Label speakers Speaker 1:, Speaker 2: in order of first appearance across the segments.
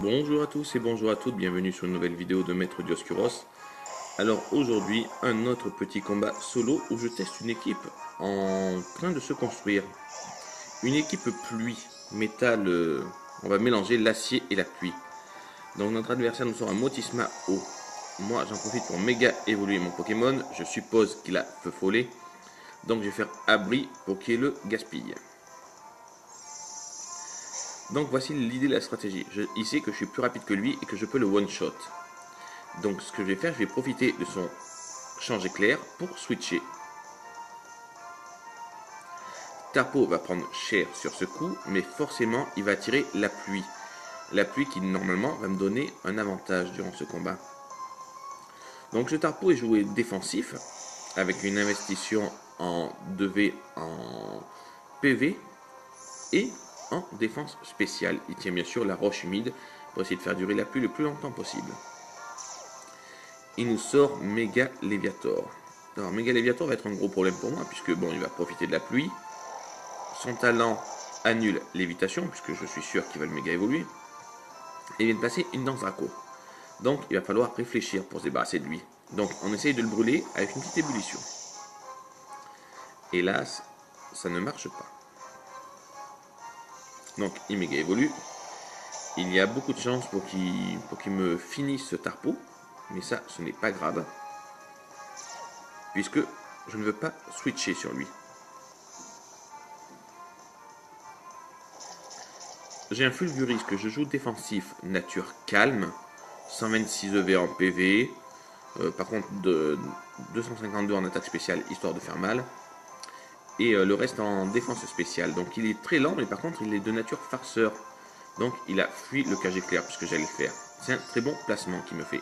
Speaker 1: Bonjour à tous et bonjour à toutes, bienvenue sur une nouvelle vidéo de Maître Dioscuros. Alors aujourd'hui, un autre petit combat solo où je teste une équipe en train de se construire. Une équipe pluie, métal, on va mélanger l'acier et la pluie. Donc notre adversaire nous sort un Motisma haut. Moi j'en profite pour méga évoluer mon Pokémon, je suppose qu'il a feu follet. Donc je vais faire abri pour qu'il le gaspille. Donc voici l'idée de la stratégie. Il sait que je suis plus rapide que lui et que je peux le one-shot. Donc ce que je vais faire, je vais profiter de son change éclair pour switcher. Tarpo va prendre cher sur ce coup, mais forcément il va attirer la pluie. La pluie qui normalement va me donner un avantage durant ce combat. Donc ce Tarpo est joué défensif, avec une investition en 2V en PV et en défense spéciale. Il tient bien sûr la roche humide pour essayer de faire durer la pluie le plus longtemps possible. Il nous sort Méga Léviator. Alors Méga Léviator va être un gros problème pour moi, puisque bon, il va profiter de la pluie. Son talent annule lévitation, puisque je suis sûr qu'il va le méga évoluer. Et il vient de passer une danse Draco. Donc il va falloir réfléchir pour se débarrasser de lui. Donc on essaye de le brûler avec une petite ébullition. Hélas, ça ne marche pas. Donc il méga évolue. Il y a beaucoup de chances pour qu'il me finisse ce Tarpo. Mais ça, ce n'est pas grave. Puisque je ne veux pas switcher sur lui. J'ai un Fulguris que je joue défensif, nature calme, 126 EV en PV, par contre 252 en attaque spéciale, histoire de faire mal, et le reste en défense spéciale. Donc il est très lent, mais par contre il est de nature farceur. Donc il a fui le cage éclair, puisque j'allais le faire. C'est un très bon placement qu'il me fait.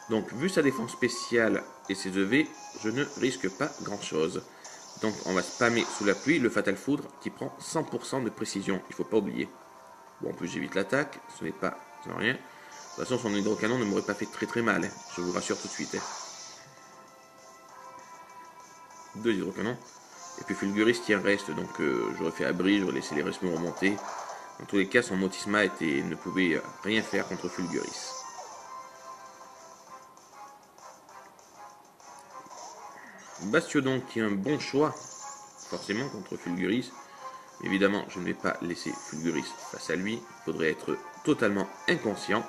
Speaker 1: Donc vu sa défense spéciale et ses EV, je ne risque pas grand chose. Donc on va spammer sous la pluie le Fatal Foudre qui prend 100% de précision, il ne faut pas oublier. Bon, en plus j'évite l'attaque, ce n'est rien. De toute façon son hydrocanon ne m'aurait pas fait très mal, hein. Je vous rassure tout de suite. Hein. 2 hydrocanons. Et puis Fulguris qui en reste, donc j'aurais fait abri, j'aurais laissé les restos remonter. Dans tous les cas, son Motisma ne pouvait rien faire contre Fulguris. Bastiodon qui est un bon choix, forcément contre Fulguris. Évidemment, je ne vais pas laisser Fulguris face à lui. Il faudrait être totalement inconscient.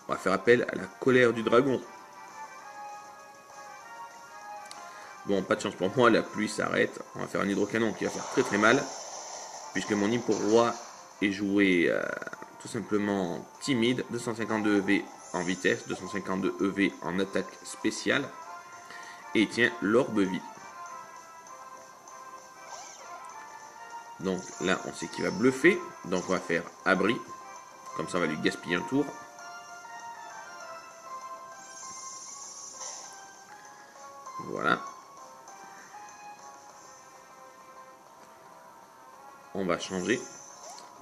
Speaker 1: On va faire appel à la colère du dragon. Bon, pas de chance pour moi, la pluie s'arrête. On va faire un hydrocanon qui va faire très mal. Puisque mon Hippo-Roi est joué tout simplement timide. 252 EV en vitesse, 252 EV en attaque spéciale. Et il tient l'orbe vie. Donc là, on sait qu'il va bluffer. Donc on va faire abri. Comme ça, on va lui gaspiller un tour. Voilà. On va changer.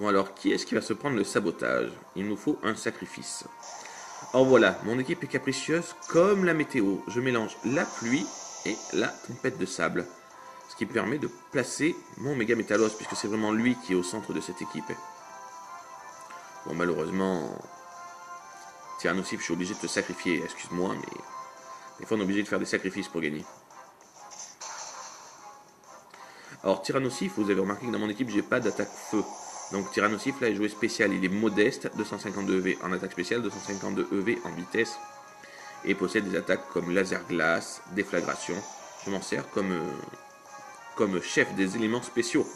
Speaker 1: Bon alors, qui est-ce qui va se prendre le sabotage? Il nous faut un sacrifice. Or voilà, mon équipe est capricieuse comme la météo. Je mélange la pluie et la tempête de sable. Ce qui permet de placer mon Méga Métalos, puisque c'est vraiment lui qui est au centre de cette équipe. Bon, malheureusement, Tyrannosif, je suis obligé de te sacrifier, excuse-moi, mais des fois on est obligé de faire des sacrifices pour gagner. Alors Tyrannosif, vous avez remarqué que dans mon équipe, j'ai pas d'attaque feu. Donc Tyrannosif, là, est joué spécial, il est modeste, 252 EV en attaque spéciale, 252 EV en vitesse, et possède des attaques comme laser glace, déflagration. Je m'en sers comme chef des éléments spéciaux.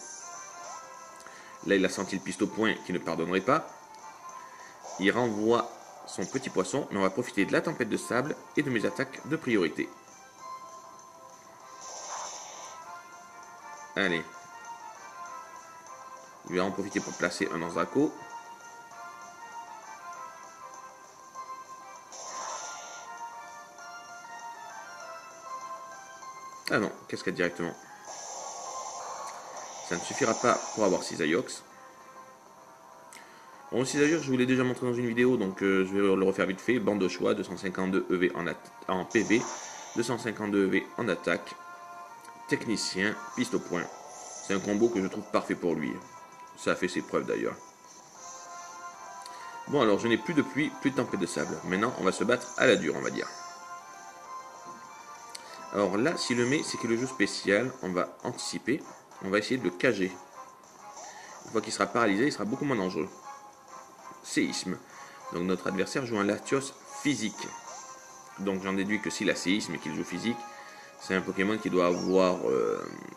Speaker 1: Là, il a senti le piste au point qui ne pardonnerait pas. Il renvoie son petit poisson, mais on va profiter de la tempête de sable et de mes attaques de priorité. Allez. Il va en profiter pour placer un Draco. Ah non, cascade directement. Ça ne suffira pas pour avoir Cisaiox. Bon, Cisaiox, je vous l'ai déjà montré dans une vidéo, donc je vais le refaire vite fait. Bande de choix, 252 EV en PV, 252 EV en attaque. Technicien, piste au point. C'est un combo que je trouve parfait pour lui. Ça a fait ses preuves d'ailleurs. Bon, alors je n'ai plus de pluie, plus de tempête de sable. Maintenant, on va se battre à la dure, on va dire. Alors là, si le met, c'est que le jeu spécial, on va anticiper. On va essayer de le cager. Une fois qu'il sera paralysé, il sera beaucoup moins dangereux. Séisme. Donc notre adversaire joue un Latios physique. Donc j'en déduis que s'il a séisme et qu'il joue physique, c'est un Pokémon qui doit avoir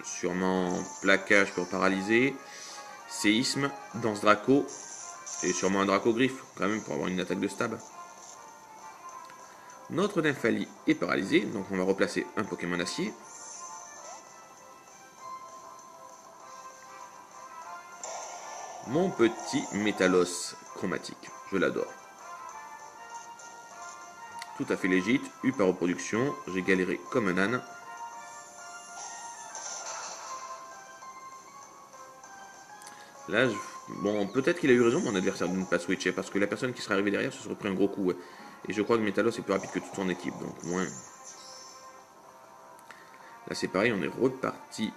Speaker 1: sûrement plaquage pour paralyser, séisme, danse Draco, et sûrement un Draco griffe quand même pour avoir une attaque de stab. Notre Nymphali est paralysé, donc on va replacer un Pokémon acier. Mon petit Métalos chromatique, je l'adore. Tout à fait légit, eu par reproduction, j'ai galéré comme un âne. Là, bon, peut-être qu'il a eu raison, mon adversaire, de ne pas switcher, parce que la personne qui serait arrivée derrière se serait pris un gros coup. Et je crois que Métalos est plus rapide que toute son équipe, donc moins. Là, c'est pareil, on est reparti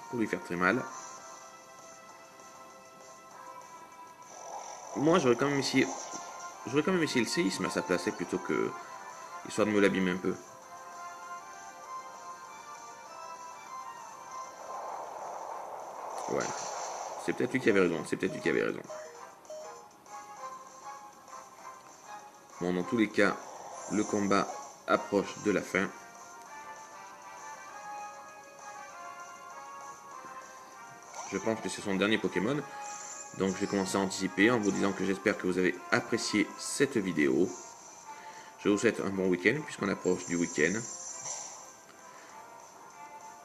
Speaker 1: pour lui faire très mal. Moi, j'aurais quand même essayé le séisme à sa place, plutôt que histoire de me l'abîmer un peu. Ouais. C'est peut-être lui qui avait raison. Bon, dans tous les cas, le combat approche de la fin. Je pense que c'est son dernier Pokémon. Donc je vais commencer à anticiper en vous disant que j'espère que vous avez apprécié cette vidéo. Je vous souhaite un bon week-end puisqu'on approche du week-end.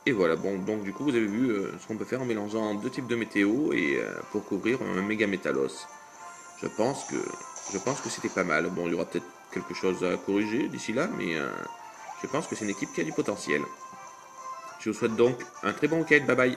Speaker 1: Et voilà, bon, donc du coup vous avez vu ce qu'on peut faire en mélangeant deux types de météo et pour couvrir un méga métalos. Je pense que c'était pas mal. Bon, il y aura peut-être quelque chose à corriger d'ici là, mais je pense que c'est une équipe qui a du potentiel. Je vous souhaite donc un très bon week-end, bye bye.